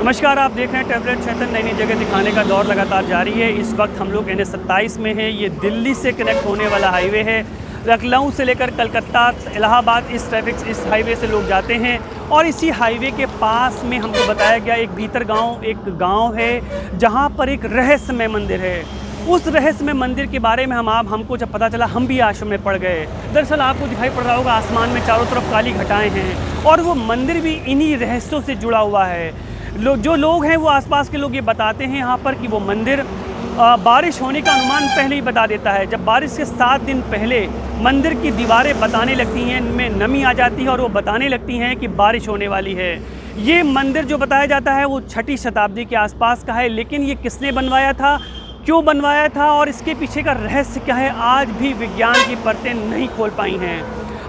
नमस्कार, आप देख रहे हैं ट्रैवलर चेतन। नई नई जगह दिखाने का दौर लगातार जारी है। इस वक्त हम लोग NH-27 में हैं। ये दिल्ली से कनेक्ट होने वाला हाईवे है। लखनऊ से लेकर कलकत्ता, इलाहाबाद, इस हाईवे से लोग जाते हैं। और इसी हाईवे के पास में हमको बताया गया एक गांव है जहां पर एक रहस्यमय मंदिर है। उस रहस्यमय मंदिर के बारे में हमको जब पता चला, हम भी आश्चर्य में पड़ गए। दरअसल आपको दिखाई पड़ रहा होगा, आसमान में चारों तरफ काली घटाएं हैं और वो मंदिर भी इन्हीं रहस्यों से जुड़ा हुआ है। जो लोग हैं वो आसपास के लोग ये बताते हैं यहाँ पर कि वो मंदिर बारिश होने का अनुमान पहले ही बता देता है। जब बारिश के 7 दिन पहले मंदिर की दीवारें बताने लगती हैं, इनमें नमी आ जाती है और वो बताने लगती हैं कि बारिश होने वाली है। ये मंदिर जो बताया जाता है वो 6वीं शताब्दी के आसपास का है। लेकिन ये किसने बनवाया था, क्यों बनवाया था और इसके पीछे का रहस्य क्या है, आज भी विज्ञान की परतें नहीं खोल पाई हैं।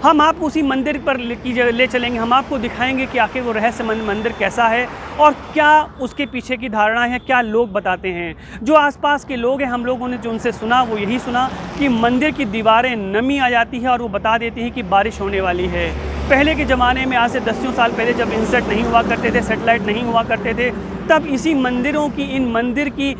हम आपको उसी मंदिर पर ले चलेंगे। हम आपको दिखाएंगे कि आखिर वो रहस्यमय मंदिर कैसा है और क्या उसके पीछे की धारणा है, क्या लोग बताते हैं। जो आसपास के लोग हैं, हम लोगों ने जो उनसे सुना वो यही सुना कि मंदिर की दीवारें नमी आ जाती है और वो बता देती हैं कि बारिश होने वाली है। पहले के ज़माने में, आज से 10 साल पहले, जब इंटरनेट नहीं हुआ करते थे, सैटेलाइट नहीं हुआ करते थे, तब इसी मंदिरों की, इन मंदिर की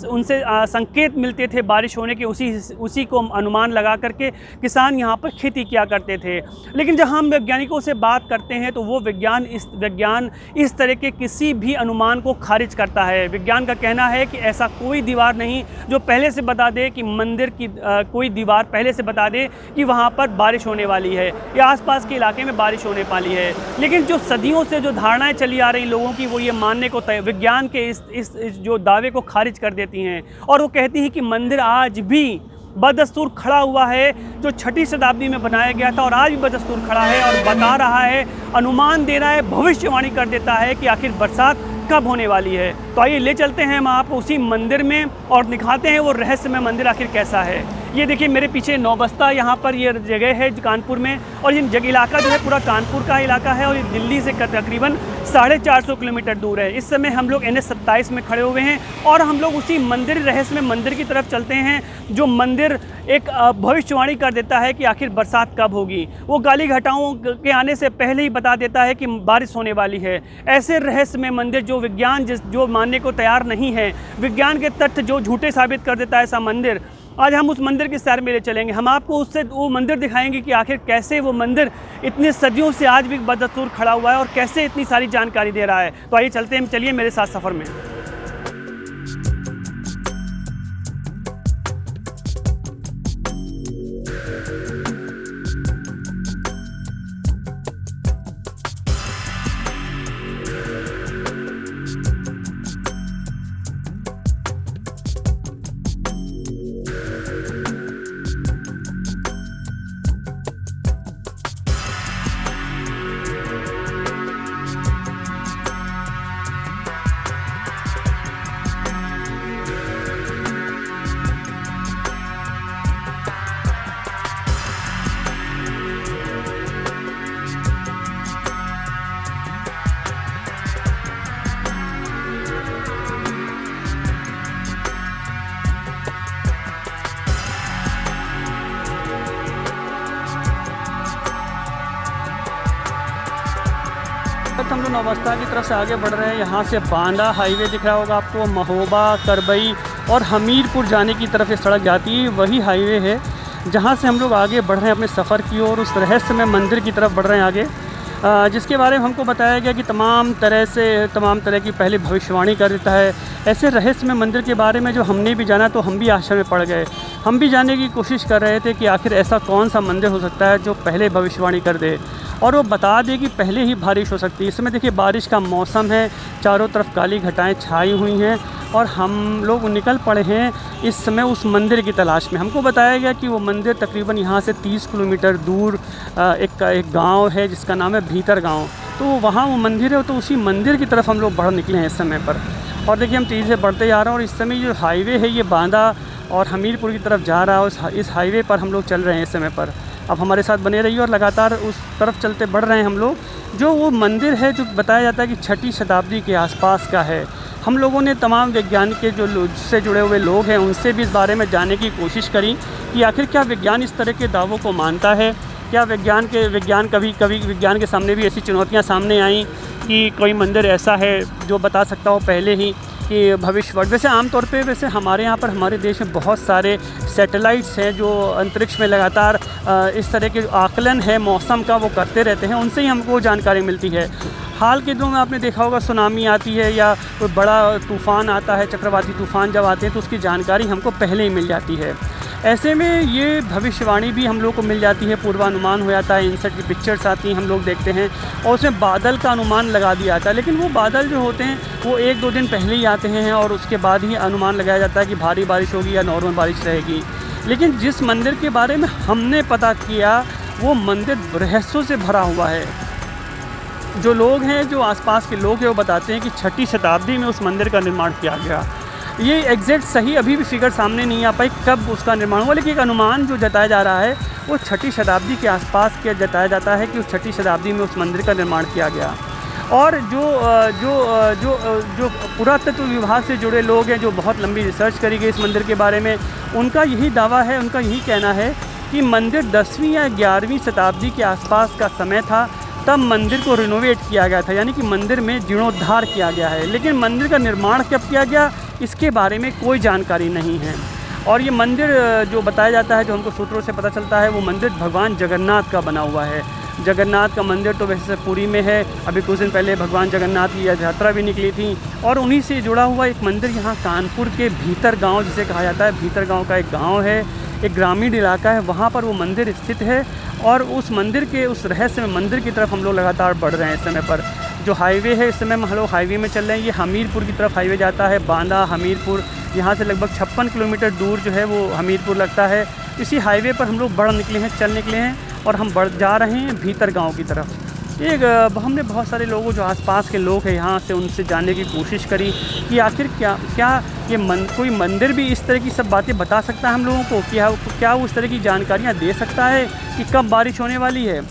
उनसे संकेत मिलते थे बारिश होने के, उसी को अनुमान लगा करके किसान यहाँ पर खेती किया करते थे। लेकिन जब हम वैज्ञानिकों से बात करते हैं तो वो विज्ञान इस तरह के किसी भी अनुमान को खारिज करता है। विज्ञान का कहना है कि ऐसा कोई दीवार नहीं जो पहले से बता दे कि मंदिर की कोई दीवार पहले से बता दे कि वहाँ पर बारिश होने वाली है या आसपास के इलाके में बारिश होने वाली है। लेकिन जो सदियों से जो धारणाएं चली आ रही लोगों की, वो ये मानने को विज्ञान के इस जो दावे को खारिज कर देती हैं और वो कहती हैं कि मंदिर आज भी बदस्तूर खड़ा हुआ है, जो 6वीं शताब्दी में बनाया गया था और आज भी बदस्तूर खड़ा है और बता रहा है, अनुमान दे रहा है, भविष्यवाणी कर देता है कि आखिर बरसात कब होने वाली है। तो आइए ले चलते हैं हम आपको उसी मंदिर में और दिखाते हैं वो रहस्यमय मंदिर आखिर कैसा है। ये देखिए मेरे पीछे नौबस्ता, यहाँ पर ये जगह है कानपुर में, और ये जगह इलाका जो है पूरा कानपुर का इलाका है और ये दिल्ली से तकरीबन 450 किलोमीटर दूर है। इस समय हम लोग NH-27 में खड़े हुए हैं और हम लोग उसी मंदिर, रहस्यमय मंदिर की तरफ चलते हैं। जो मंदिर एक भविष्यवाणी कर देता है कि आखिर बरसात कब होगी। वो काली घटाओं के आने से पहले ही बता देता है कि बारिश होने वाली है। ऐसे रहस्यमय मंदिर जो विज्ञान जो मानने को तैयार नहीं है, विज्ञान के तथ्य जो झूठे साबित कर देता है, ऐसा मंदिर, आज हम उस मंदिर के सैर में ले चलेंगे। हम आपको उससे वो मंदिर दिखाएंगे कि आखिर कैसे वो मंदिर इतनी सदियों से आज भी बदस्तूर खड़ा हुआ है और कैसे इतनी सारी जानकारी दे रहा है। तो आइए चलते हैं, चलिए मेरे साथ सफ़र में। हम लोग नौबस्ता की तरफ से आगे बढ़ रहे हैं। यहाँ से बांदा हाईवे दिख रहा होगा आपको, महोबा, करबई और हमीरपुर जाने की तरफ ये सड़क जाती है। वही हाईवे है जहाँ से हम लोग आगे बढ़ रहे हैं अपने सफ़र की ओर, उस रहस्यमय मंदिर की तरफ बढ़ रहे हैं आगे, जिसके बारे में हमको बताया गया कि तमाम तरह की पहले भविष्यवाणी कर देता है। ऐसे रहस्यमय मंदिर के बारे में जो हमने भी जाना तो हम भी आश्चर्य में पड़ गए। हम भी जानने की कोशिश कर रहे थे कि आखिर ऐसा कौन सा मंदिर हो सकता है जो पहले भविष्यवाणी कर दे और वो बता दे कि पहले ही बारिश हो सकती है। इस समय देखिए बारिश का मौसम है, चारों तरफ काली घटाएं छाई हुई हैं और हम लोग निकल पड़े हैं इस समय उस मंदिर की तलाश में। हमको बताया गया कि वो मंदिर तकरीबन यहाँ से 30 किलोमीटर दूर एक गांव है जिसका नाम है भीतर गांव। तो वहाँ वो मंदिर है, तो उसी मंदिर की तरफ हम लोग बढ़ निकले हैं इस समय पर। और देखिए हम तेज़ी से बढ़ते जा रहे हैं और इस समय जो हाईवे है ये बांदा और हमीरपुर की तरफ जा रहा है। इस हाईवे पर हम लोग चल रहे हैं इस समय पर। अब हमारे साथ बने रहिए और लगातार उस तरफ चलते बढ़ रहे हैं हम लोग। जो वो मंदिर है जो बताया जाता है कि 6वीं शताब्दी के आसपास का है। हम लोगों ने तमाम वैज्ञानिक के जो से जुड़े हुए लोग हैं उनसे भी इस बारे में जानने की कोशिश करी कि आखिर क्या विज्ञान इस तरह के दावों को मानता है, क्या विज्ञान कभी विज्ञान के सामने भी ऐसी चुनौतियां सामने आईं कि कोई मंदिर ऐसा है जो बता सकता हो पहले ही कि भविष्यवाणी। वैसे आमतौर पे वैसे हमारे यहाँ पर हमारे देश में बहुत सारे सैटेलाइट्स हैं जो अंतरिक्ष में लगातार इस तरह के आकलन है मौसम का वो करते रहते हैं, उनसे ही हमको जानकारी मिलती है। हाल के दिनों में आपने देखा होगा सुनामी आती है या कोई बड़ा तूफ़ान आता है, चक्रवाती तूफ़ान जब आते हैं तो उसकी जानकारी हमको पहले ही मिल जाती है। ऐसे में ये भविष्यवाणी भी हम लोग को मिल जाती है, पूर्वानुमान हो जाता है, इनसेट की पिक्चर्स आती हैं हम लोग देखते हैं और उसमें बादल का अनुमान लगा दिया जाता है। लेकिन वो बादल जो होते हैं वो 1-2 दिन पहले ही आते हैं और उसके बाद ही अनुमान लगाया जाता है कि भारी बारिश होगी या नॉर्मल बारिश रहेगी। लेकिन जिस मंदिर के बारे में हमने पता किया वो मंदिर रहस्यों से भरा हुआ है। जो लोग हैं, जो आसपास के लोग हैं, वो बताते हैं कि 6ठी शताब्दी में उस मंदिर का निर्माण किया गया। ये एग्जैक्ट सही अभी भी फिगर सामने नहीं आ पाई कब उसका निर्माण हुआ, लेकिन एक अनुमान जो जताया जा रहा है वो 6ठी शताब्दी के आसपास के जताया जाता है कि उस 6ठी शताब्दी में उस मंदिर का निर्माण किया गया। और जो पुरातत्व विभाग से जुड़े लोग हैं, जो बहुत लंबी रिसर्च करी गई इस मंदिर के बारे में, उनका यही दावा है, उनका यही कहना है कि मंदिर 10वीं या 11वीं शताब्दी के आसपास का समय था, तब मंदिर को रिनोवेट किया गया था, यानी कि मंदिर में जीर्णोद्धार किया गया है। लेकिन मंदिर का निर्माण कब किया गया इसके बारे में कोई जानकारी नहीं है। और ये मंदिर जो बताया जाता है, जो हमको सूत्रों से पता चलता है, वो मंदिर भगवान जगन्नाथ का बना हुआ है। जगन्नाथ का मंदिर तो वैसे पुरी में है, अभी कुछ दिन पहले भगवान जगन्नाथ की यात्रा भी निकली थी। और उन्हीं से जुड़ा हुआ एक मंदिर यहाँ कानपुर के भीतर गाँव जिसे कहा जाता है, भीतर गाँव का एक गाँव है, एक ग्रामीण इलाका है, वहाँ पर वो मंदिर स्थित है। और उस मंदिर के उस रहस्य में मंदिर की तरफ हम लोग लगातार बढ़ रहे हैं। इस समय पर जो हाईवे है, इस समय हम लोग हाईवे में चल रहे हैं। ये हमीरपुर की तरफ हाईवे जाता है, बांदा हमीरपुर, यहाँ से लगभग 56 किलोमीटर दूर जो है वो हमीरपुर लगता है। इसी हाईवे पर हम लोग बढ़ निकले हैं, चल निकले हैं और हम बढ़ जा रहे हैं भीतर गाँव की तरफ। हमने बहुत सारे लोगों जो आसपास के लोग हैं यहाँ से, उनसे जानने की कोशिश करी कि आखिर क्या ये कोई मंदिर भी इस तरह की सब बातें बता सकता है हम लोगों को, क्या वो उस तरह की जानकारियाँ दे सकता है कि कब बारिश होने वाली है।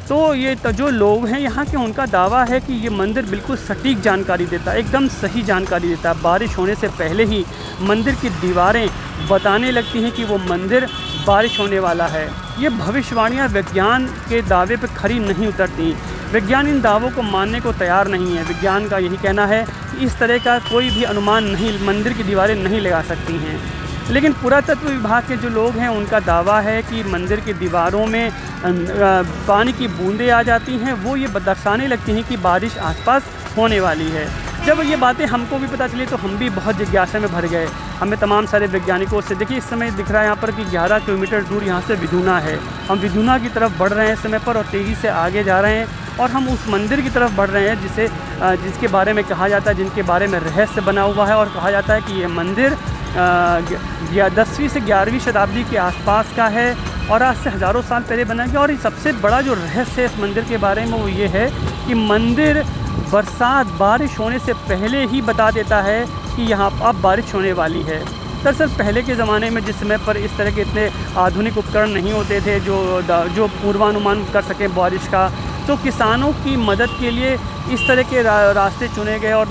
तो ये जो लोग हैं यहाँ के, उनका दावा है कि ये मंदिर बिल्कुल सटीक जानकारी देता है, एकदम सही जानकारी देता है। बारिश होने से पहले ही मंदिर की दीवारें बताने लगती हैं कि वो मंदिर बारिश होने वाला है। ये भविष्यवाणियाँ विज्ञान के दावे पर खरी नहीं उतरती। विज्ञान इन दावों को मानने को तैयार नहीं है। विज्ञान का यही कहना है कि इस तरह का कोई भी अनुमान नहीं, मंदिर की दीवारें नहीं लगा सकती हैं। लेकिन पुरातत्व विभाग के जो लोग हैं, उनका दावा है कि मंदिर की दीवारों में पानी की बूंदें आ जाती हैं, वो ये दर्शाने लगती हैं कि बारिश आसपास होने वाली है। जब ये बातें हमको भी पता चली तो हम भी बहुत जिज्ञासा में भर गए। हमें तमाम सारे वैज्ञानिकों से, देखिए इस समय दिख रहा है यहाँ पर कि 11 किलोमीटर दूर यहाँ से विधुना है। हम विधुना की तरफ बढ़ रहे हैं इस समय पर और तेज़ी से आगे जा रहे हैं और हम उस मंदिर की तरफ बढ़ रहे हैं जिसके बारे में कहा जाता है, जिनके बारे में रहस्य बना हुआ है। और कहा जाता है कि ये मंदिर 10वीं से 11वीं शताब्दी के आसपास का है और आज से हज़ारों साल पहले बना गया। और सबसे बड़ा जो रहस्य है इस मंदिर के बारे में वो ये है कि मंदिर बारिश होने से पहले ही बता देता है कि यहाँ अब बारिश होने वाली है। दरअसल पहले के ज़माने में जिस समय पर इस तरह के इतने आधुनिक उपकरण नहीं होते थे जो पूर्वानुमान कर सकें बारिश का, तो किसानों की मदद के लिए इस तरह के रास्ते चुने गए और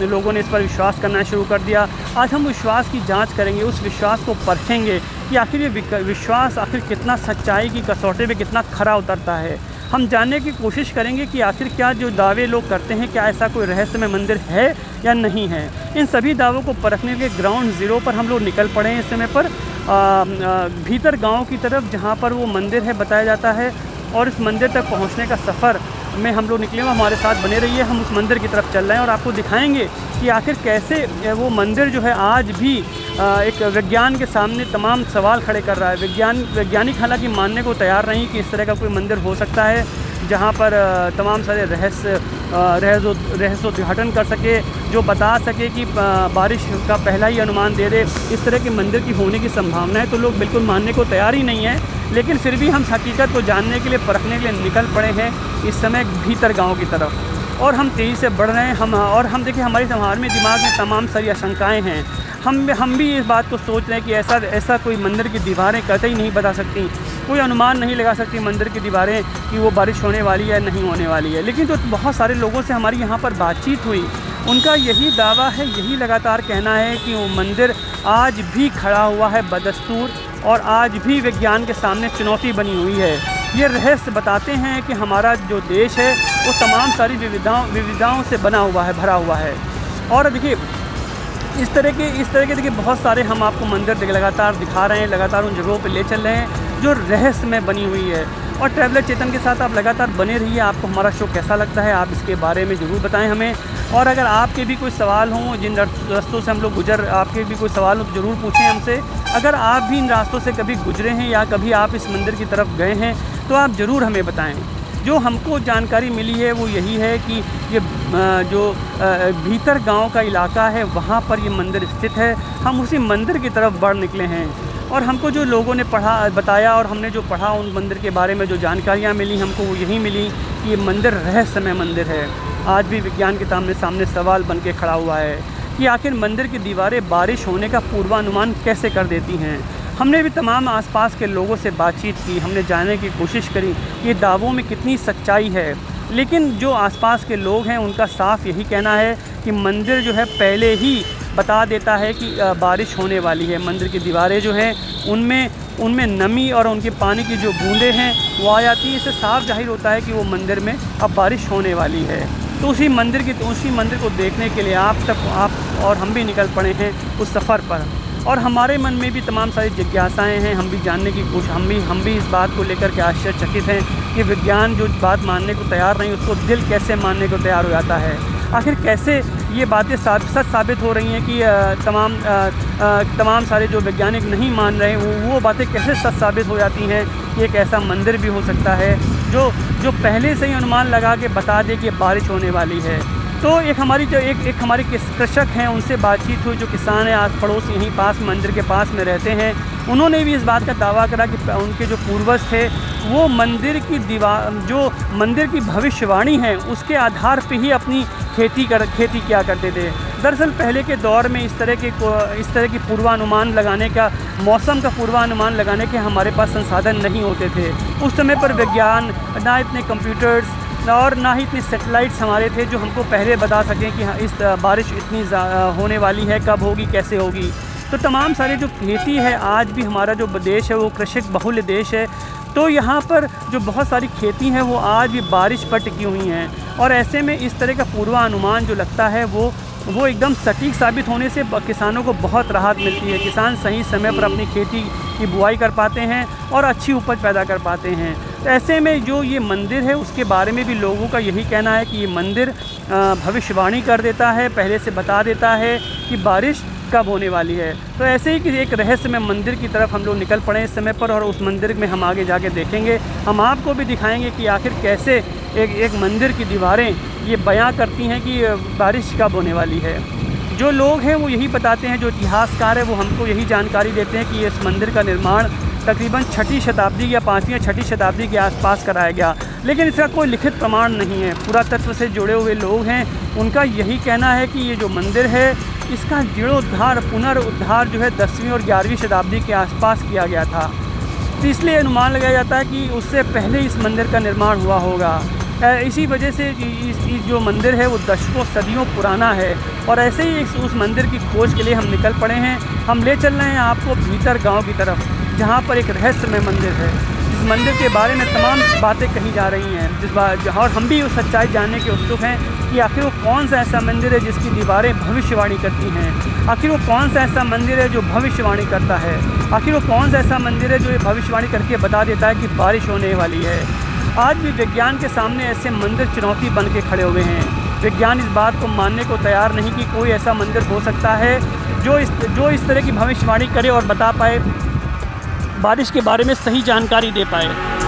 लोगों ने इस पर विश्वास करना शुरू कर दिया। आज हम विश्वास की जांच करेंगे, उस विश्वास को परखेंगे कि आखिर ये विश्वास आखिर कितना सच्चाई की कसौटी पे कितना खरा उतरता है। हम जानने की कोशिश करेंगे कि आखिर क्या जो दावे लोग करते हैं, क्या ऐसा कोई रहस्यमय मंदिर है या नहीं है। इन सभी दावों को परखने के ग्राउंड ज़ीरो पर हम लोग निकल पड़े हैं इस समय पर, भीतर गाँव की तरफ, जहाँ पर वो मंदिर है बताया जाता है। और इस मंदिर तक पहुंचने का सफ़र में हम लोग निकले हुए, हमारे साथ बने रहिए। हम उस मंदिर की तरफ चल रहे हैं और आपको दिखाएंगे कि आखिर कैसे वो मंदिर जो है आज भी एक विज्ञान के सामने तमाम सवाल खड़े कर रहा है। वैज्ञानिक हालांकि मानने को तैयार नहीं कि इस तरह का कोई मंदिर हो सकता है जहाँ पर तमाम सारे रहस्योद्घाटन कर सके, जो बता सके कि बारिश का पहला ही अनुमान दे दे। इस तरह के मंदिर की होने की संभावना है तो लोग बिल्कुल मानने को तैयार ही नहीं है। लेकिन फिर भी हम हकीकत को जानने के लिए, परखने के लिए निकल पड़े हैं इस समय भीतर गाँव की तरफ और हम तेज़ी से बढ़ रहे हैं। हम देखिए हमारे दिमाग में तमाम सारी आशंकाएँ हैं। हम भी इस बात को सोच रहे हैं कि ऐसा कोई मंदिर की दीवारें कतई नहीं बता सकती, कोई अनुमान नहीं लगा सकती मंदिर की दीवारें कि वो बारिश होने वाली है नहीं होने वाली है। लेकिन जो बहुत सारे लोगों से हमारी यहाँ पर बातचीत हुई, उनका यही दावा है, यही लगातार कहना है कि वो मंदिर आज भी खड़ा हुआ है बदस्तूर और आज भी विज्ञान के सामने चुनौती बनी हुई है। ये रहस्य बताते हैं कि हमारा जो देश है वो तमाम सारी विविधताओं से बना हुआ है, भरा हुआ है। और देखिए इस तरह के देखिए बहुत सारे हम आपको मंदिर लगातार दिखा रहे हैं, लगातार उन जगहों पे ले चल रहे हैं जो रहस्यमय बनी हुई है। और ट्रैवलर चेतन के साथ आप लगातार बने रहिए। आपको हमारा शो कैसा लगता है आप इसके बारे में ज़रूर बताएं हमें। और अगर आपके भी कोई सवाल हों, जिन रास्तों से हम लोग आपके भी कोई सवाल हो तो ज़रूर पूछें हमसे। अगर आप भी इन रास्तों से कभी गुजरे हैं या कभी आप इस मंदिर की तरफ गए हैं तो आप ज़रूर हमें बताएं। जो हमको जानकारी मिली है वो यही है कि ये जो भीतर गांव का इलाका है वहाँ पर ये मंदिर स्थित है। हम उसी मंदिर की तरफ बढ़ निकले हैं और हमको जो लोगों ने बताया और हमने जो पढ़ा उन मंदिर के बारे में जो जानकारियाँ मिली हमको वो यही मिली कि ये मंदिर रहस्यमय मंदिर है। आज भी विज्ञान के सामने सवाल बन के खड़ा हुआ है कि आखिर मंदिर की दीवारें बारिश होने का पूर्वानुमान कैसे कर देती हैं। हमने भी तमाम आसपास के लोगों से बातचीत की, हमने जानने की कोशिश करी कि ये दावों में कितनी सच्चाई है। लेकिन जो आसपास के लोग हैं उनका साफ यही कहना है कि मंदिर जो है पहले ही बता देता है कि बारिश होने वाली है। मंदिर की दीवारें जो हैं उनमें नमी और उनके पानी की जो बूंदें हैं वो आ जाती हैं। इससे साफ जाहिर होता है कि वो मंदिर में अब बारिश होने वाली है। तो उसी मंदिर को देखने के लिए आप और हम भी निकल पड़े हैं उस सफ़र पर। और हमारे मन में भी तमाम सारी जिज्ञासाएं हैं। हम भी जानने की कोशिश हम भी इस बात को लेकर के आश्चर्यचकित हैं कि विज्ञान जो बात मानने को तैयार नहीं उसको दिल कैसे मानने को तैयार हो जाता है। आखिर कैसे ये बातें सच साबित हो रही हैं कि तमाम सारे जो वैज्ञानिक नहीं मान रहे वो बातें कैसे सच साबित हो जाती हैं कि एक ऐसा मंदिर भी हो सकता है जो पहले से ही अनुमान लगा के बता दे कि बारिश होने वाली है। तो एक हमारी कृषक हैं उनसे बातचीत हुई, जो किसान हैं आस पड़ोस यहीं पास मंदिर के पास में रहते हैं। उन्होंने भी इस बात का दावा करा कि उनके जो पूर्वज थे वो मंदिर की भविष्यवाणी है उसके आधार पे ही अपनी खेती किया करते थे। दरअसल पहले के दौर में इस तरह की पूर्वानुमान लगाने का, मौसम का पूर्वानुमान लगाने के हमारे पास संसाधन नहीं होते थे। उस समय पर विज्ञान ना इतने कंप्यूटर्स और ना ही इतने सैटेलाइट्स हमारे थे जो हमको पहले बता सकें कि हाँ इस बारिश इतनी होने वाली है, कब होगी, कैसे होगी। तो तमाम सारे जो खेती है, आज भी हमारा जो देश है वो कृषि बहुल देश है। तो यहाँ पर जो बहुत सारी खेती हैं वो आज भी बारिश पर टिकी हुई हैं। और ऐसे में इस तरह का पूर्वानुमान जो लगता है वो एकदम सटीक साबित होने से किसानों को बहुत राहत मिलती है। किसान सही समय पर अपनी खेती की बुआई कर पाते हैं और अच्छी उपज पैदा कर पाते हैं। तो ऐसे में जो ये मंदिर है उसके बारे में भी लोगों का यही कहना है कि ये मंदिर भविष्यवाणी कर देता है, पहले से बता देता है कि बारिश कब होने वाली है। तो ऐसे ही कि एक रहस्यमय मंदिर की तरफ हम लोग निकल पड़े इस समय पर और उस मंदिर में हम आगे जाके देखेंगे। हम आपको भी दिखाएंगे कि आखिर कैसे एक मंदिर की दीवारें ये बयां करती हैं कि बारिश कब होने वाली है। जो लोग हैं वो यही बताते हैं, जो इतिहासकार है वो हमको यही जानकारी देते हैं कि इस मंदिर का निर्माण तकरीबन 6वीं शताब्दी या 5वीं या 6वीं शताब्दी के आसपास कराया गया। लेकिन इसका कोई लिखित प्रमाण नहीं है। पुरातत्व से जुड़े हुए लोग हैं उनका यही कहना है कि ये जो मंदिर है इसका जीर्णोद्धार पुनरुद्धार जो है 10वीं और 11वीं शताब्दी के आसपास किया गया था। तो इसलिए अनुमान लगाया जाता है कि उससे पहले इस मंदिर का निर्माण हुआ होगा। इसी वजह से इस जो मंदिर है वो दशकों सदियों पुराना है। और ऐसे ही उस मंदिर की खोज के लिए हम निकल पड़े हैं। हम ले चल रहे हैं आपको भीतर गांव की तरफ, जहां पर एक रहस्यमय मंदिर है। इस मंदिर के बारे में तमाम बातें कही जा रही हैं और हम भी उस सच्चाई जानने के उत्सुक हैं कि आखिर वो कौन सा ऐसा मंदिर है जिसकी दीवारें भविष्यवाणी करती हैं। आखिर वो कौन सा ऐसा मंदिर है जो भविष्यवाणी करता है। आखिर वो कौन सा ऐसा मंदिर है जो ये भविष्यवाणी करके बता देता है कि बारिश होने वाली है। आज भी विज्ञान के सामने ऐसे मंदिर चुनौती बन के खड़े हुए हैं। विज्ञान इस बात को मानने को तैयार नहीं कि कोई ऐसा मंदिर हो सकता है जो इस तरह की भविष्यवाणी करे और बता पाए, बारिश के बारे में सही जानकारी दे पाए।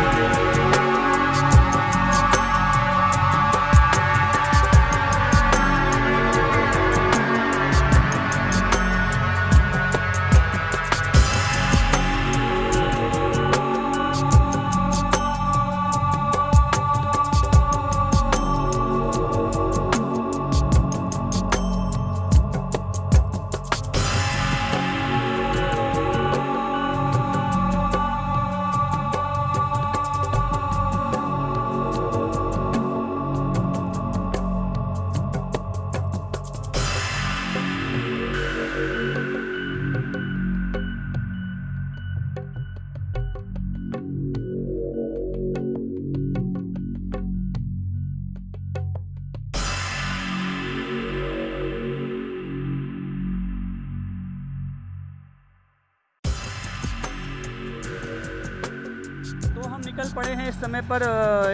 निकल पड़े हैं इस समय पर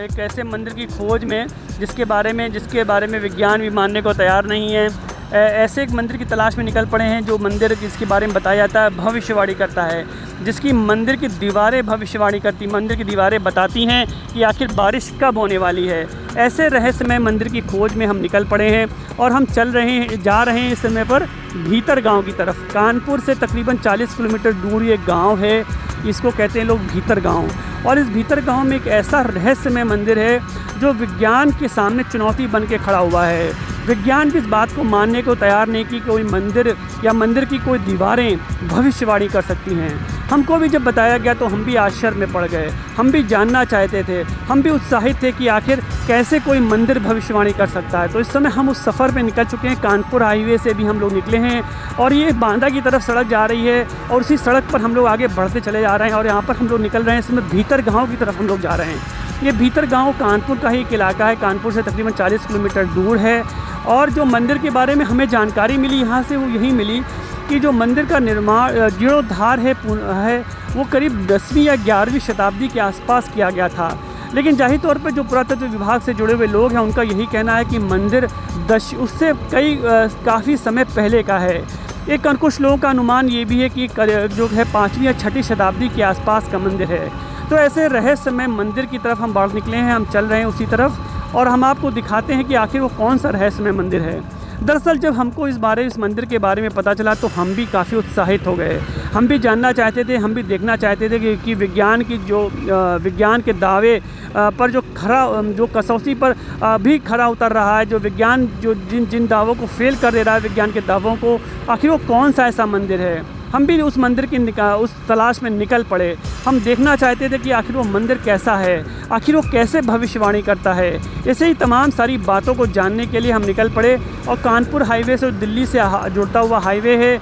एक ऐसे मंदिर की खोज में जिसके बारे में विज्ञान भी मानने को तैयार नहीं है। ऐसे एक मंदिर की तलाश में निकल पड़े हैं जो मंदिर जिसके बारे में बताया जाता है भविष्यवाणी करता है, जिसकी मंदिर की दीवारें भविष्यवाणी करती, मंदिर की दीवारें बताती हैं कि आखिर बारिश कब होने वाली है। ऐसे रहस्यमय मंदिर की खोज में हम निकल पड़े हैं और हम जा रहे हैं इस समय पर भीतर गांव की तरफ। कानपुर से तकरीबन 40 किलोमीटर दूर ये गांव है, इसको कहते हैं लोग भीतर गांव। और इस भीतर गांव में एक ऐसा रहस्यमय मंदिर है जो विज्ञान के सामने चुनौती बन के खड़ा हुआ है। विज्ञान भी इस बात को मानने को तैयार नहीं कि कोई मंदिर या मंदिर की कोई दीवारें भविष्यवाणी कर सकती हैं। हमको भी जब बताया गया तो हम भी आश्चर्य में पड़ गए, हम भी जानना चाहते थे, हम भी उत्साहित थे कि आखिर कैसे कोई मंदिर भविष्यवाणी कर सकता है। तो इस समय हम उस सफ़र पे निकल चुके हैं, कानपुर हाईवे से भी हम लोग निकले हैं और ये बांदा की तरफ सड़क जा रही है और उसी सड़क पर हम लोग आगे बढ़ते चले जा रहे हैं और यहाँ पर हम लोग निकल रहे हैं। इसमें भीतर गाँव की तरफ हम लोग जा रहे हैं। ये भीतर गाँव कानपुर का ही एक इलाका है, कानपुर से तकरीबन 40 किलोमीटर दूर है। और जो मंदिर के बारे में हमें जानकारी मिली यहाँ से वो यही मिली कि जो मंदिर का निर्माण जीर्णोद्धार है वो करीब 10वीं या 11वीं शताब्दी के आसपास किया गया था। लेकिन जाहिर तौर पर जो पुरातत्व विभाग से जुड़े हुए लोग हैं उनका यही कहना है कि मंदिर उससे काफ़ी समय पहले का है। एक कुछ लोगों का अनुमान ये भी है कि जो है 5वीं या 6ठी शताब्दी के आसपास का मंदिर है। तो ऐसे रहस्यमय मंदिर की तरफ हम बढ़ निकले हैं, हम चल रहे हैं उसी तरफ और हम आपको दिखाते हैं कि आखिर वो कौन सा रहस्यमय मंदिर है। दरअसल जब हमको इस मंदिर के बारे में पता चला तो हम भी काफ़ी उत्साहित हो गए। हम भी जानना चाहते थे, हम भी देखना चाहते थे कि विज्ञान के दावे पर जो कसौटी पर भी खरा उतर रहा है, जो विज्ञान जिन दावों को फेल कर दे रहा है, विज्ञान के दावों को, आखिर वो कौन सा ऐसा मंदिर है। हम भी उस मंदिर की उस तलाश में निकल पड़े। हम देखना चाहते थे कि आखिर वो मंदिर कैसा है, आखिर वो कैसे भविष्यवाणी करता है। ऐसे ही तमाम सारी बातों को जानने के लिए हम निकल पड़े। और कानपुर हाईवे से दिल्ली से जुड़ता हुआ हाईवे है।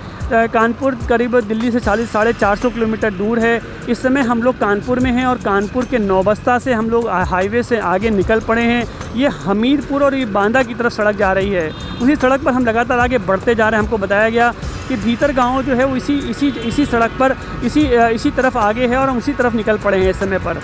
कानपुर करीब दिल्ली से 450 किलोमीटर दूर है। इस समय हम लोग कानपुर में हैं और कानपुर के नौबस्ता से हम लोग हाईवे से आगे निकल पड़े हैं। ये हमीरपुर और ये बांदा की तरफ सड़क जा रही है। उसी सड़क पर हम लगातार आगे बढ़ते जा रहे हैं। हमको बताया गया कि भीतर गांव जो है वो इसी सड़क पर इसी तरफ आगे है और हम उसी तरफ निकल पड़े हैं इस समय पर।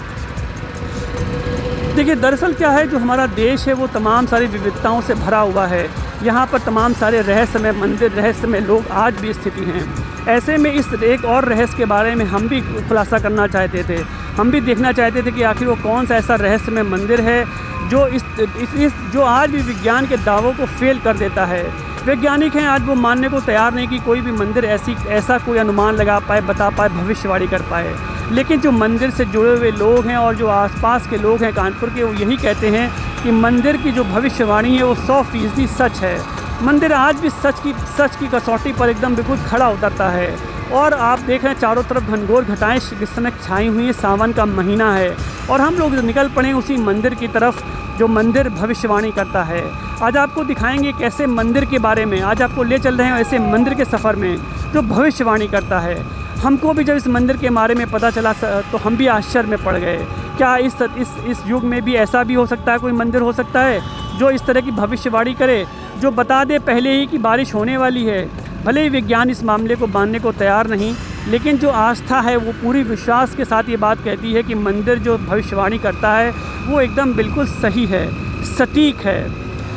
देखिए दरअसल क्या है, जो हमारा देश है वो तमाम सारी विविधताओं से भरा हुआ है। यहाँ पर तमाम सारे रहस्यमय मंदिर, रहस्यमय लोग आज भी स्थिति हैं। ऐसे में इस एक और रहस्य के बारे में हम भी खुलासा करना चाहते थे। हम भी देखना चाहते थे कि आखिर वो कौन सा ऐसा रहस्यमय मंदिर है जो आज भी विज्ञान के दावों को फेल कर देता है। वैज्ञानिक हैं आज वो मानने को तैयार नहीं कि कोई भी मंदिर ऐसा कोई अनुमान लगा पाए, बता पाए, भविष्यवाणी कर पाए। लेकिन जो मंदिर से जुड़े हुए लोग हैं और जो आसपास के लोग हैं कानपुर के, वो यही कहते हैं कि मंदिर की जो भविष्यवाणी है वो 100% सच है। मंदिर आज भी सच की कसौटी पर एकदम बिल्कुल खड़ा उतरता है। और आप देख रहे हैं चारों तरफ घनघोर घटाएं इस समय छाई हुई है, सावन का महीना है और हम लोग निकल पड़े उसी मंदिर की तरफ जो मंदिर भविष्यवाणी करता है। आज आपको दिखाएंगे एक ऐसे मंदिर के बारे में, आज आपको ले चल रहे हैं ऐसे मंदिर के सफ़र में जो भविष्यवाणी करता है। हमको भी जब इस मंदिर के बारे में पता चला तो हम भी आश्चर्य में पड़ गए। क्या इस युग में भी ऐसा भी हो सकता है, कोई मंदिर हो सकता है जो इस तरह की भविष्यवाणी करे, जो बता दे पहले ही कि बारिश होने वाली है। भले ही विज्ञान इस मामले को मानने को तैयार नहीं, लेकिन जो आस्था है वो पूरी विश्वास के साथ ये बात कहती है कि मंदिर जो भविष्यवाणी करता है वो एकदम बिल्कुल सही है, सटीक है।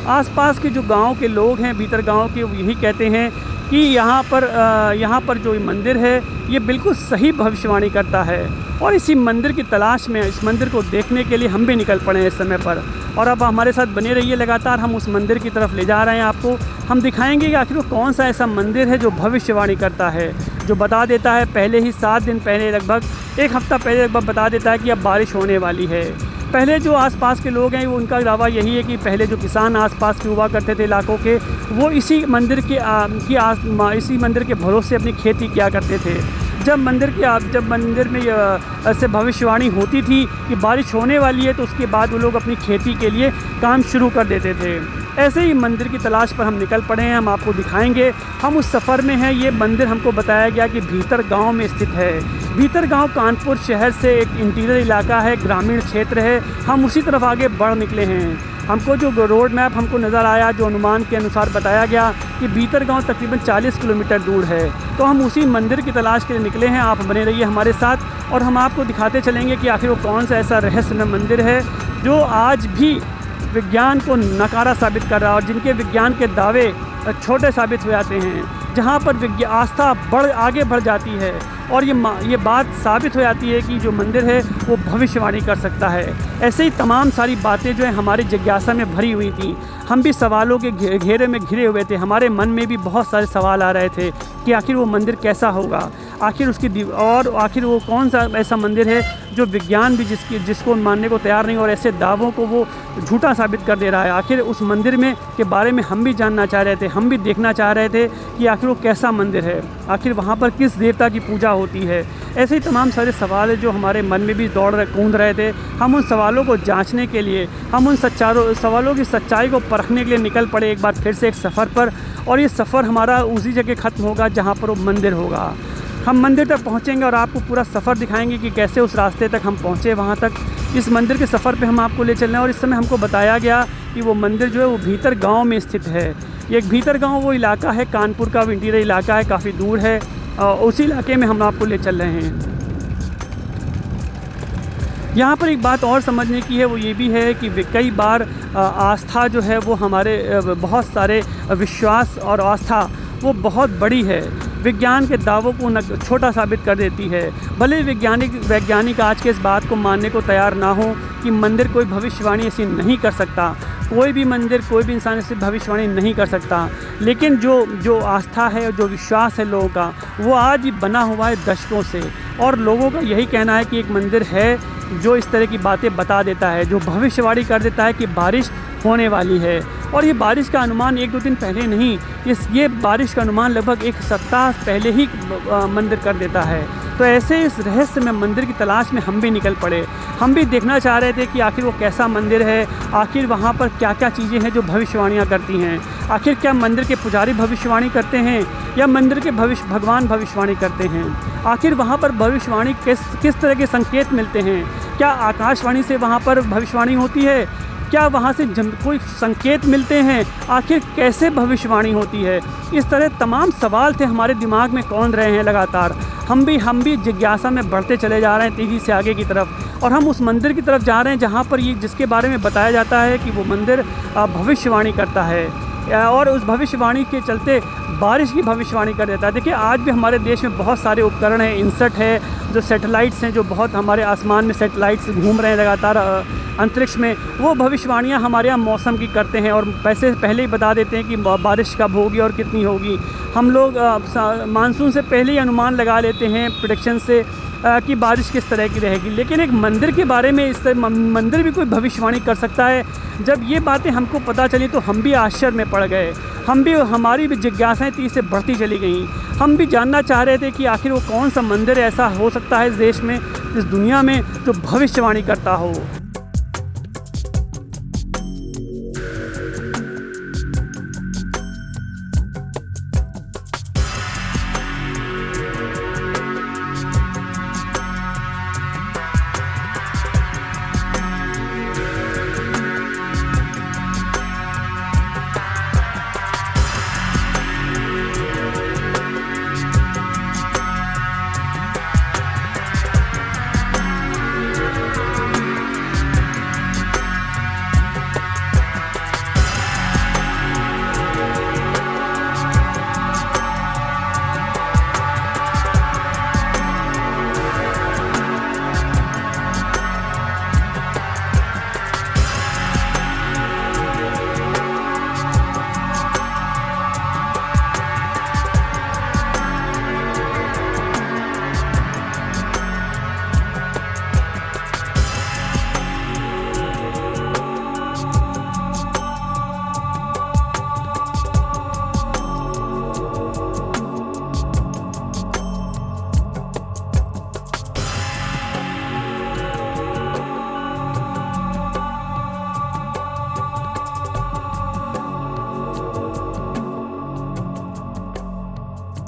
आसपास के जो गांव के लोग हैं, भीतर गांव के, वो यही कहते हैं कि यहाँ पर जो मंदिर है ये बिल्कुल सही भविष्यवाणी करता है। और इसी मंदिर की तलाश में, इस मंदिर को देखने के लिए हम भी निकल पड़े हैं इस समय पर। और अब हमारे साथ बने रहिए, लगातार हम उस मंदिर की तरफ ले जा रहे हैं आपको। हम दिखाएंगे कि आखिर वो कौन सा ऐसा मंदिर है जो भविष्यवाणी करता है, जो बता देता है पहले ही 7 दिन पहले, लगभग 1 हफ्ता पहले लगभग बता देता है कि अब बारिश होने वाली है। पहले जो आसपास के लोग हैं वो उनका दावा यही है कि पहले जो किसान आसपास के हुआ करते थे इलाकों के, वो इसी मंदिर के भरोसे अपनी खेती किया करते थे। जब मंदिर में ऐसे भविष्यवाणी होती थी कि बारिश होने वाली है तो उसके बाद वो लोग अपनी खेती के लिए काम शुरू कर देते थे। ऐसे ही मंदिर की तलाश पर हम निकल पड़े हैं, हम आपको दिखाएंगे। हम उस सफ़र में हैं। ये मंदिर हमको बताया गया कि भीतर गांव में स्थित है। भीतर गांव कानपुर शहर से एक इंटीरियर इलाका है, ग्रामीण क्षेत्र है। हम उसी तरफ आगे बढ़ निकले हैं। हमको जो रोड मैप हमको नज़र आया, जो अनुमान के अनुसार बताया गया कि भीतर गांव तकरीबन 40 किलोमीटर दूर है। तो हम उसी मंदिर की तलाश के लिए निकले हैं। आप बने रहिए हमारे साथ और हम आपको दिखाते चलेंगे कि आखिर वो कौन सा ऐसा रहस्यमय मंदिर है जो आज भी विज्ञान को नकारा साबित कर रहा है और जिनके विज्ञान के दावे छोटे साबित हो जाते हैं, जहाँ पर आस्था आगे बढ़ जाती है और ये बात साबित हो जाती है कि जो मंदिर है वो भविष्यवाणी कर सकता है। ऐसे ही तमाम सारी बातें जो हैं हमारी जिज्ञासा में भरी हुई थी। हम भी सवालों के घेरे में घिरे हुए थे। हमारे मन में भी बहुत सारे सवाल आ रहे थे कि आखिर वो मंदिर कैसा होगा, आखिर उसकी और आखिर वो कौन सा ऐसा मंदिर है जो विज्ञान भी जिसको मानने को तैयार नहीं और ऐसे दावों को वो झूठा साबित कर दे रहा है। आखिर उस मंदिर में के बारे में हम भी जानना चाह रहे थे, हम भी देखना चाह रहे थे कि आखिर वो कैसा मंदिर है, आखिर वहाँ पर किस देवता की पूजा होती है। ऐसे ही तमाम सारे सवाल जो हमारे मन में भी कूद रहे थे। हम उन सवालों को जांचने के लिए, हम उन सवालों की सच्चाई को परखने के लिए निकल पड़े एक बार फिर से एक सफ़र पर। और ये सफ़र हमारा उसी जगह ख़त्म होगा जहाँ पर वो मंदिर होगा। हम मंदिर तक पहुँचेंगे और आपको पूरा सफ़र दिखाएंगे कि कैसे उस रास्ते तक हम पहुँचे वहाँ तक। इस मंदिर के सफ़र पे हम आपको ले चल रहे हैं और इस समय हमको बताया गया कि वो मंदिर जो है वो भीतर गांव में स्थित है। ये एक भीतर गांव वो इलाका है, कानपुर का इंटीरियर इलाका है, काफ़ी दूर है। उसी इलाके में हम आपको ले चल रहे हैं। यहाँ पर एक बात और समझने की है, वो ये भी है कि कई बार आस्था जो है वो हमारे बहुत सारे विश्वास और आस्था वो बहुत बड़ी है, विज्ञान के दावों को छोटा साबित कर देती है। भले वैज्ञानिक आज के इस बात को मानने को तैयार ना हो कि मंदिर कोई भविष्यवाणी ऐसी नहीं कर सकता, कोई भी मंदिर, कोई भी इंसान ऐसी भविष्यवाणी नहीं कर सकता, लेकिन जो आस्था है और जो विश्वास है लोगों का वो आज भी बना हुआ है दशकों से। और लोगों का यही कहना है कि एक मंदिर है जो इस तरह की बातें बता देता है, जो भविष्यवाणी कर देता है कि बारिश होने वाली है। और ये बारिश का अनुमान 1-2 दिन पहले नहीं, ये बारिश का अनुमान लगभग 1 सप्ताह पहले ही मंदिर कर देता है। तो ऐसे इस रहस्य में मंदिर की तलाश में हम भी निकल पड़े। हम भी देखना चाह रहे थे कि आखिर वो कैसा मंदिर है, आखिर वहाँ पर क्या क्या चीज़ें हैं जो भविष्यवाणियाँ करती हैं, आखिर क्या मंदिर के पुजारी भविष्यवाणी करते हैं या मंदिर के भगवान भविष्यवाणी करते हैं, आखिर वहाँ पर भविष्यवाणी किस तरह के संकेत मिलते हैं, क्या आकाशवाणी से वहाँ पर भविष्यवाणी होती है, क्या वहाँ से कोई संकेत मिलते हैं, आखिर कैसे भविष्यवाणी होती है। इस तरह तमाम सवाल थे हमारे दिमाग में कौंध रहे हैं लगातार। हम भी जिज्ञासा में बढ़ते चले जा रहे हैं तेज़ी से आगे की तरफ, और हम उस मंदिर की तरफ जा रहे हैं जहाँ पर ये जिसके बारे में बताया जाता है कि वो मंदिर भविष्यवाणी करता है और उस भविष्यवाणी के चलते बारिश की भविष्यवाणी कर देता है। देखिए आज भी हमारे देश में बहुत सारे उपकरण हैं, इनसेट है, जो सैटेलाइट्स हैं, जो बहुत हमारे आसमान में सैटेलाइट्स घूम रहे हैं लगातार अंतरिक्ष में, वो भविष्यवाणियाँ हमारे यहाँ मौसम की करते हैं और पहले ही बता देते हैं कि बारिश कब होगी और कितनी होगी। हम लोग मानसून से पहले ही अनुमान लगा लेते हैं प्रेडिक्शन से कि बारिश किस तरह की रहेगी। लेकिन एक मंदिर के बारे में इस तरह मंदिर भी कोई भविष्यवाणी कर सकता है। जब ये बातें हमको पता चली तो हम भी आश्चर्य में पड़ गए, हमारी भी जिज्ञासाएँ तेज़ी से बढ़ती चली गईं। हम भी जानना चाह रहे थे कि आखिर वो कौन सा मंदिर ऐसा हो सकता है इस देश में, इस दुनिया में, जो भविष्यवाणी करता हो।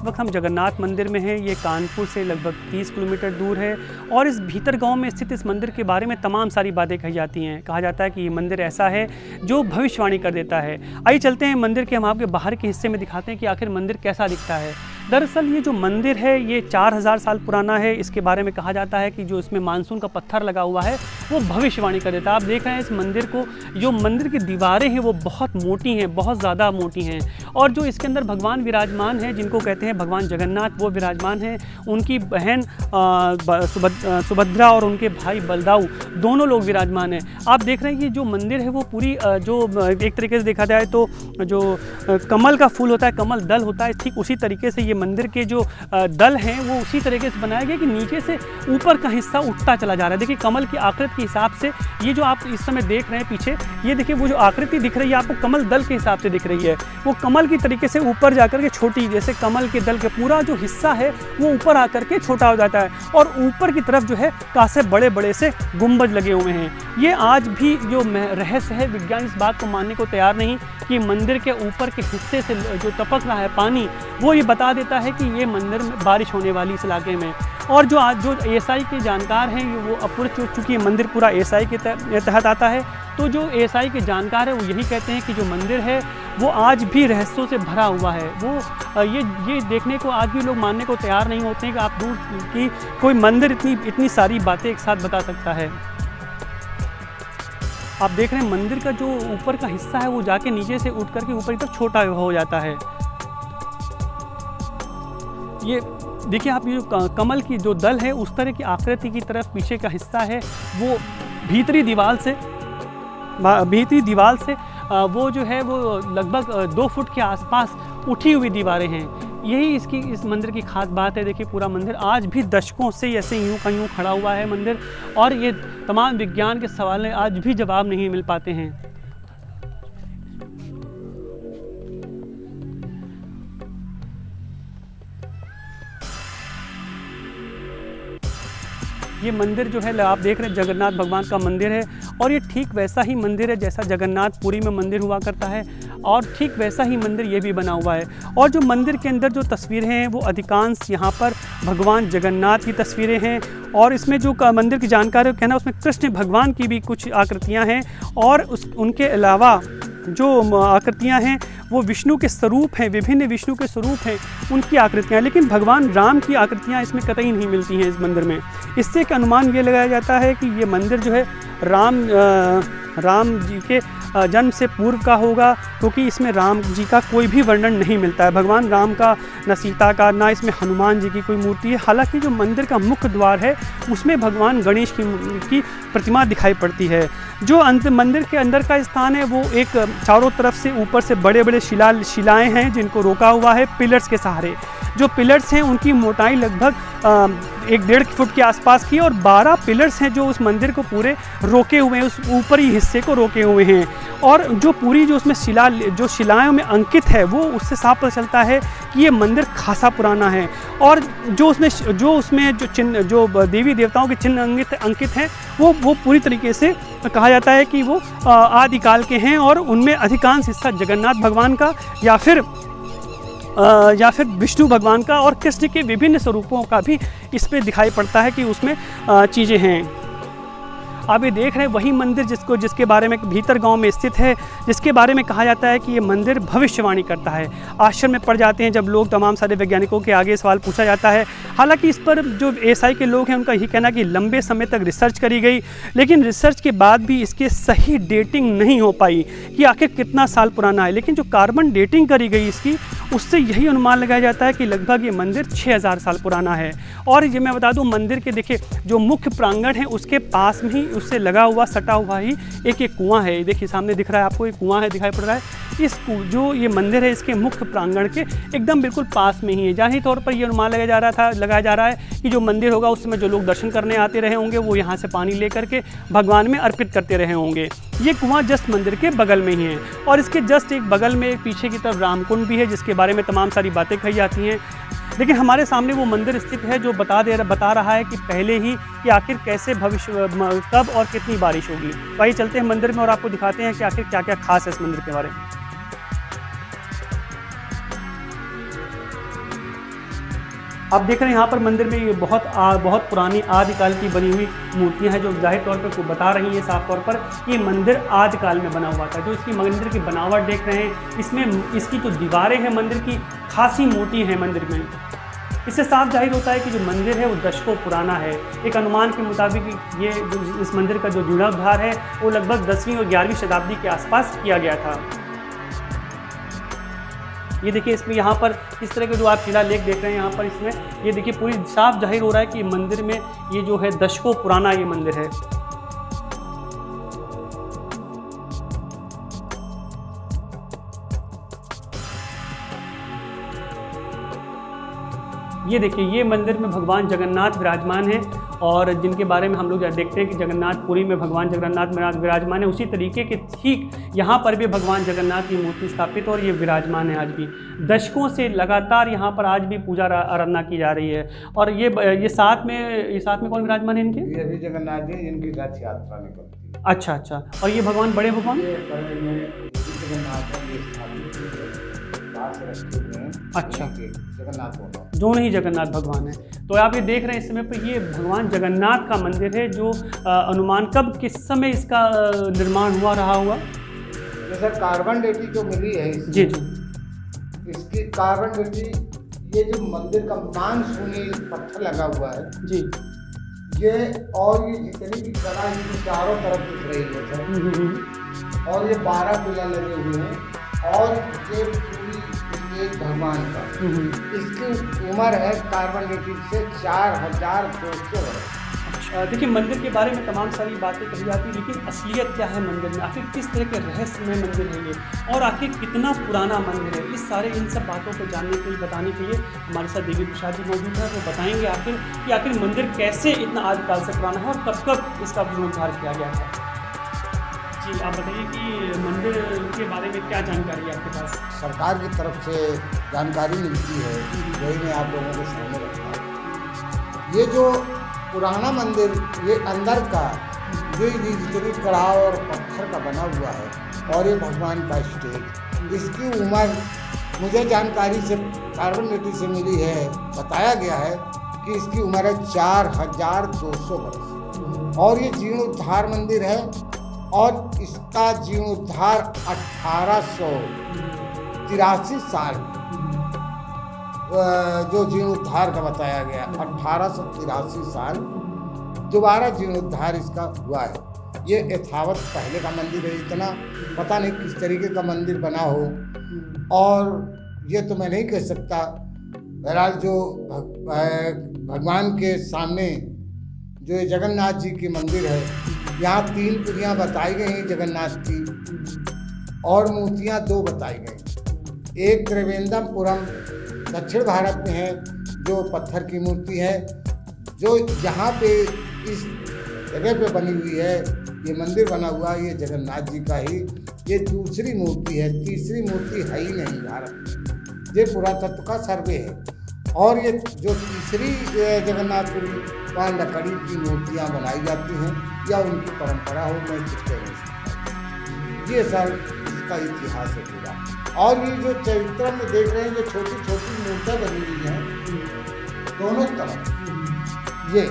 वक्त हम जगन्नाथ मंदिर में हैं। ये कानपुर से लगभग 30 किलोमीटर दूर है और इस भीतर गांव में स्थित इस मंदिर के बारे में तमाम सारी बातें कही जाती हैं। कहा जाता है कि ये मंदिर ऐसा है जो भविष्यवाणी कर देता है। आइए चलते हैं मंदिर के, हम आपके बाहर के हिस्से में दिखाते हैं कि आखिर मंदिर कैसा दिखता है। दरअसल ये जो मंदिर है ये 4000 साल पुराना है। इसके बारे में कहा जाता है कि जो इसमें मानसून का पत्थर लगा हुआ है वो भविष्यवाणी कर देता है। आप देख रहे हैं इस मंदिर को, जो मंदिर की दीवारें हैं वो बहुत मोटी हैं, बहुत ज़्यादा मोटी हैं और जो इसके अंदर भगवान विराजमान हैं, जिनको कहते हैं भगवान जगन्नाथ, वो विराजमान हैं। उनकी बहन सुभद्रा और उनके भाई बलदाऊ दोनों लोग विराजमान हैं। आप देख रहे हैं कि जो मंदिर है वो पूरी जो एक तरीके से देखा जाए तो जो कमल का फूल होता है, कमल दल होता है, ठीक उसी तरीके से ये मंदिर के जो दल हैं वो उसी तरीके से बनाया गया कि नीचे से ऊपर का हिस्सा उठता चला जा रहा है। देखिए कमल की आकृति के हिसाब से ये जो आप इस समय देख रहे हैं पीछे, ये देखिए वो जो आकृति दिख रही है आपको कमल दल के हिसाब से दिख रही है, वो कमल की तरीके से ऊपर जाकर के छोटी, जैसे कमल के दल के पूरा जो हिस्सा है वो ऊपर आकर के छोटा हो जाता है और ऊपर की तरफ जो है कासे बड़े बड़े से गुंबज लगे हुए हैं। ये आज भी जो रहस्य है, विज्ञान इस बात को मानने को तैयार नहीं कि मंदिर के ऊपर के हिस्से से जो टपक रहा है पानी, वो ये बता देता है कि ये मंदिर में बारिश होने वाली इस इलाके में। और जो एएसआई के जानकार हैं वो अपूर्ण, चूँकि मंदिर पूरा एएसआई के तहत आता है, तो जो एएसआई के जानकार हैं वो यही कहते हैं कि जो मंदिर है वो आज भी रहस्यों से भरा हुआ है। वो ये देखने को आज भी लोग मानने को तैयार नहीं होते हैं कि आप दूर की कोई मंदिर इतनी सारी बातें एक साथ बता सकता है। आप देख रहे हैं मंदिर का जो ऊपर का हिस्सा है वो जाके नीचे से उठ करके ऊपर की तरफ छोटा हो जाता है। ये देखिए आप, ये कमल की जो दल है उस तरह की आकृति की तरफ पीछे का हिस्सा है वो भीतरी दीवार से वो जो है वो लगभग 2 फुट के आसपास उठी हुई दीवारें हैं। यही इस मंदिर की खास बात है। देखिए पूरा मंदिर आज भी दशकों से ऐसे यूं का यूं खड़ा हुआ है मंदिर, और ये तमाम विज्ञान के सवाल आज भी जवाब नहीं मिल पाते हैं। ये मंदिर जो है आप देख रहे हैं जगन्नाथ भगवान का मंदिर है और ये ठीक वैसा ही मंदिर है जैसा जगन्नाथपुरी में मंदिर हुआ करता है और ठीक वैसा ही मंदिर ये भी बना हुआ है। और जो मंदिर के अंदर जो तस्वीरें हैं वो अधिकांश यहाँ पर भगवान जगन्नाथ की तस्वीरें हैं और इसमें जो मंदिर की जानकारी कहना उसमें कृष्ण भगवान की भी कुछ आकृतियाँ हैं और उनके अलावा जो आकृतियाँ हैं वो विष्णु के स्वरूप हैं, विभिन्न विष्णु के स्वरूप हैं उनकी आकृतियाँ, लेकिन भगवान राम की आकृतियाँ इसमें कतई नहीं मिलती हैं इस मंदिर में। इससे एक अनुमान ये लगाया जाता है कि ये मंदिर जो है राम जी के जन्म से पूर्व का होगा, क्योंकि इसमें राम जी का कोई भी वर्णन नहीं मिलता है। भगवान राम का, न सीता का, ना इसमें हनुमान जी की कोई मूर्ति है। हालांकि जो मंदिर का मुख्य द्वार है उसमें भगवान गणेश की प्रतिमा दिखाई पड़ती है। जो मंदिर के अंदर का स्थान है वो एक चारों तरफ से ऊपर से बड़े बड़े शिलाएँ हैं जिनको रोका हुआ है पिलर्स के सहारे। जो पिलर्स हैं उनकी मोटाई लगभग 1-1.5 फुट के आसपास की और 12 पिलर्स हैं जो उस मंदिर को पूरे रोके हुए हैं, उस ऊपरी हिस्से को रोके हुए हैं। और जो पूरी जो उसमें शिलाओं में अंकित है वो उससे साफ पता चलता है कि ये मंदिर खासा पुराना है। और जो उसमें चिन्ह, जो देवी देवताओं के चिन्ह अंकित हैं वो पूरी तरीके से कहा जाता है कि वो आदिकाल के हैं और उनमें अधिकांश हिस्सा जगन्नाथ भगवान का या फिर विष्णु भगवान का और कृष्ण के विभिन्न स्वरूपों का भी इस पे दिखाई पड़ता है कि उसमें चीज़ें हैं। आप ये देख रहे हैं वही मंदिर जिसके बारे में भीतर गांव में स्थित है, जिसके बारे में कहा जाता है कि ये मंदिर भविष्यवाणी करता है। आश्चर्य में पड़ जाते हैं जब लोग, तमाम सारे वैज्ञानिकों के आगे सवाल पूछा जाता है। हालांकि इस पर जो एएसआई के लोग हैं उनका यही कहना कि लंबे समय तक रिसर्च करी गई, लेकिन रिसर्च के बाद भी इसके सही डेटिंग नहीं हो पाई कि आखिर कितना साल पुराना है। लेकिन जो कार्बन डेटिंग करी गई इसकी, उससे यही अनुमान लगाया जाता है कि लगभग ये मंदिर 6000 साल पुराना है। और ये मैं बता दूं, मंदिर के देखिए जो मुख्य प्रांगण है उसके पास में ही, उससे लगा हुआ सटा हुआ ही एक कुआं है। देखिए सामने दिख रहा है आपको, एक कुआं है दिखाई पड़ रहा है। जो ये मंदिर है इसके मुख्य प्रांगण के एकदम बिल्कुल पास में ही है। जाहिर तौर पर ये अनुमान लगाया जा रहा है कि जो मंदिर होगा उस समय जो लोग दर्शन करने आते रहे होंगे वो यहाँ से पानी लेकर के भगवान में अर्पित करते रहे होंगे। ये कुआं जस्ट मंदिर के बगल में ही है और इसके जस्ट एक बगल में एक पीछे की तरफ रामकुंड भी है जिसके बारे में तमाम सारी बातें कही जाती हैं। लेकिन हमारे सामने वो मंदिर स्थित है जो बता रहा है कि पहले ही कि आखिर कैसे भविष्य, कब और कितनी बारिश होगी। तो आइए चलते हैं मंदिर में और आपको दिखाते हैं कि आखिर क्या क्या खास है इस मंदिर के बारे में। आप देख रहे हैं यहाँ पर मंदिर में ये बहुत पुरानी आदिकाल की बनी हुई मूर्तियाँ हैं, जो जाहिर तौर पर बता रही हैं साफ तौर पर कि ये मंदिर आदिकाल में बना हुआ था। जो इसकी मंदिर की बनावट देख रहे हैं, इसमें इसकी जो दीवारें हैं मंदिर की खासी मोटी हैं मंदिर में। इससे साफ जाहिर होता है कि जो मंदिर है वो दशकों पुराना है। एक अनुमान के मुताबिक ये जो इस मंदिर का जो जीर्णोद्धार है वो लगभग 10वीं और 11वीं शताब्दी के आसपास किया गया था। ये देखिए इसमें यहाँ पर इस तरह के जो आप शिलालेख देख रहे हैं यहाँ पर, इसमें ये देखिए पूरी साफ जाहिर हो रहा है कि मंदिर में ये जो है दशकों पुराना ये मंदिर है। ये देखिए ये मंदिर में भगवान जगन्नाथ विराजमान हैं, और जिनके बारे में हम लोग देखते हैं कि जगन्नाथपुरी में भगवान जगन्नाथ विराजमान है, उसी तरीके के ठीक यहाँ पर भी भगवान जगन्नाथ की मूर्ति स्थापित और ये विराजमान है। आज भी दशकों से लगातार यहाँ पर आज भी पूजा आराधना की जा रही है। और ये साथ में कौन विराजमान है इनके? ये भी जगन्नाथ जी, इनकी रथ यात्रा निकलती है। अच्छा। और ये भगवान बड़े भगवान अच्छा जगन्नाथ दोनों ही जगन्नाथ भगवान है। तो आप ये देख रहे हैं इस समय पर ये भगवान जगन्नाथ का मंदिर है, जो अनुमान कब किस समय इसका निर्माण हुआ रहा हुआ? जैसे कार्बन डेटिंग जो मिली है जी, इसकी कार्बन डेटिंग, ये जो मंदिर का मानसूनी पत्थर लगा हुआ है जी, ये और ये जितनी भी कला इसकी चारों तरफ दिख रही है सर, और ये 12 पिलर लगे हुए हैं, और ये पूरी एक भगवान का, इसकी उम्र है कार्बन डेटिंग से 4200 वर्ष। अच्छा, देखिए मंदिर के बारे में तमाम सारी बातें कही जाती है, लेकिन असलियत क्या है मंदिर में, आखिर किस तरह के रहस्यमय मंदिर है ये, और आखिर कितना पुराना मंदिर है, इन सब बातों को जानने के लिए, बताने के लिए हमारे साथ देवी प्रसाद जी मौजूद है। वो बताएंगे आखिर मंदिर कैसे इतना आदिकाल से पुराना है और कब इसका जीर्णोद्धार किया गया था। जी, आप बताइए कि मंदिर के बारे में क्या जानकारी है आपके पास? सरकार की तरफ से जानकारी मिलती है, वही मैं आप लोगों के सामने रखता हूँ। ये जो पुराना मंदिर, ये अंदर का जो जितनी कड़ाव और पत्थर का बना हुआ है, और ये भगवान का स्टेज, इसकी उम्र मुझे जानकारी से कार्बन डेटिंग से मिली है, बताया गया है कि इसकी उम्र है 4200 वर्ष, और ये जीर्णोद्धार मंदिर है, और इसका जीर्णोद्धार 1883 साल जो जीर्णोद्धार का बताया गया, 1883 साल दोबारा जीर्णोद्धार इसका हुआ है। ये यथावत पहले का मंदिर है, इतना पता नहीं किस तरीके का मंदिर बना हो, और ये तो मैं नहीं कह सकता। बहरहाल जो भगवान के सामने जो ये जगन्नाथ जी की मंदिर है, यहाँ 3 पुरियाँ बताई गई हैं जगन्नाथ की, और मूर्तियाँ 2 बताई गई। एक त्रिवेंद्रपुरम दक्षिण भारत में है, जो पत्थर की मूर्ति है, जो यहाँ पे इस जगह पे बनी हुई है, ये मंदिर बना हुआ है, ये जगन्नाथ जी का ही ये दूसरी मूर्ति है, तीसरी मूर्ति है ही नहीं भारत में। ये पुरातत्व का सर्वे है, और ये जो तीसरी जगन्नाथपुरी, वहाँ लकड़ी की मूर्तियाँ बनाई जाती हैं, या उनकी परंपरा हो, मैं कुछ कह नहीं सकता। ये सर इसका इतिहास है पूरा। और ये जो चरित्र में देख रहे हैं, जो छोटी छोटी मूर्तियाँ बनी हुई हैं दोनों तरफ, ये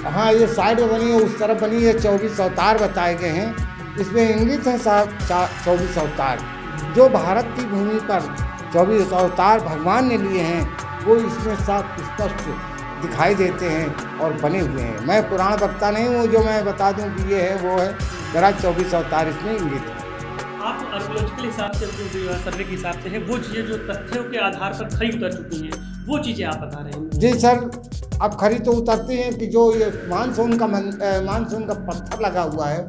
हाँ, ये साइड में बनी है, उस तरफ बनी है। 24 अवतार बताए गए हैं, इसमें इंगित है साहब 24 अवतार, जो भारत की भूमि पर 24 अवतार भगवान ने लिए हैं, वो इसमें साफ स्पष्ट दिखाई देते हैं और बने हुए हैं। मैं पुराण वक्ता नहीं हूँ जो मैं बता दूँ कि ये है वो है, जरा 24 अवतार इसमें इंगित है। आप आर्कियोलॉजिकल हिसाब से, जो सर्वे के हिसाब से है, वो चीज़ें जो तथ्यों के आधार पर खरी उतर चुकी हैं, वो चीज़ें आप बता रहे हैं? जी सर, अब खरी तो उतरती हैं कि जो ये मानसून का पत्थर लगा हुआ है,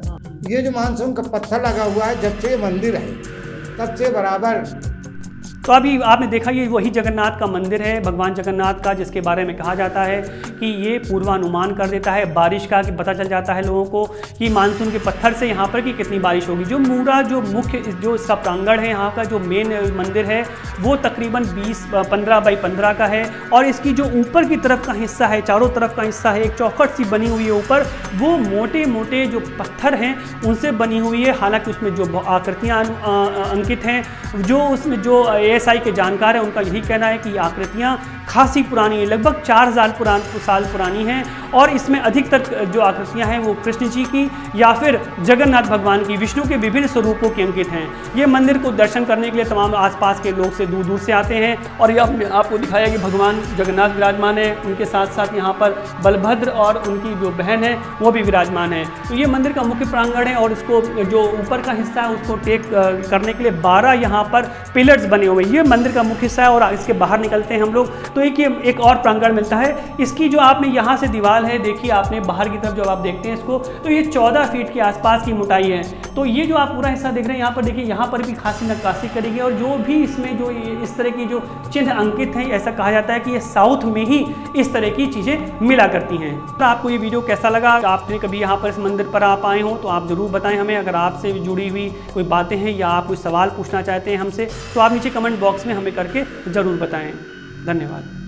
ये जो मानसून का पत्थर लगा हुआ है, जब से ये मंदिर है तब से बराबर। तो अभी आपने देखा ये वही जगन्नाथ का मंदिर है, भगवान जगन्नाथ का, जिसके बारे में कहा जाता है कि ये पूर्वानुमान कर देता है बारिश का, कि पता चल जाता है लोगों को कि मानसून के पत्थर से यहाँ पर कि कितनी बारिश होगी। जो मूरा जो मुख्य जो इसका प्रांगण है, यहाँ का जो मेन मंदिर है, वो तकरीबन 15 बाई 15 का है, और इसकी जो ऊपर की तरफ का हिस्सा है, चारों तरफ का हिस्सा है, एक चौखट सी बनी हुई है ऊपर, वो मोटे मोटे जो पत्थर हैं उनसे बनी हुई है। हालाँकि उसमें जो आकृतियाँ अंकित हैं, जो उसमें जो ASI के जानकार हैं उनका यही कहना है कि ये आकृतियाँ खासी पुरानी है, लगभग 4000 साल पुरानी हैं और इसमें अधिकतर जो आकृतियाँ हैं वो कृष्ण जी की या फिर जगन्नाथ भगवान की, विष्णु के विभिन्न स्वरूपों की अंकित हैं। ये मंदिर को दर्शन करने के लिए तमाम आसपास के लोग से दूर दूर से आते हैं और यह आपको दिखाया कि भगवान जगन्नाथ विराजमान है, उनके साथ साथ यहाँ पर बलभद्र और उनकी जो बहन है वो भी विराजमान है। तो ये मंदिर का मुख्य प्रांगण है और इसको जो ऊपर का हिस्सा है उसको टेक करने के लिए 12 यहाँ पर पिलर्स बने हुए हैं। ये मंदिर का मुख्य हिस्सा है और इसके बाहर निकलते हैं हम लोग तो एक और प्रांगण मिलता है। इसकी जो आपने यहाँ से दीवार है देखिए आपने बाहर की तरफ जब आप देखते हैं इसको तो ये 14 फीट के आसपास की मोटाई है। तो ये जो आप पूरा हिस्सा देख रहे हैं यहाँ पर देखिए, यहाँ पर भी खासी नक्काशी करी गई और जो भी इसमें जो इस तरह की जो चिन्ह अंकित हैं, ऐसा कहा जाता है कि ये साउथ में ही इस तरह की चीज़ें मिला करती हैं। तो आपको ये वीडियो कैसा लगा? आपने कभी यहाँ पर इस मंदिर पर आप आए हो तो आप ज़रूर बताएं हमें। अगर आपसे जुड़ी हुई कोई बातें हैं या आप कोई सवाल पूछना चाहते हैं हमसे तो आप नीचे कमेंट बॉक्स में हमें करके ज़रूर बताएं। धन्यवाद।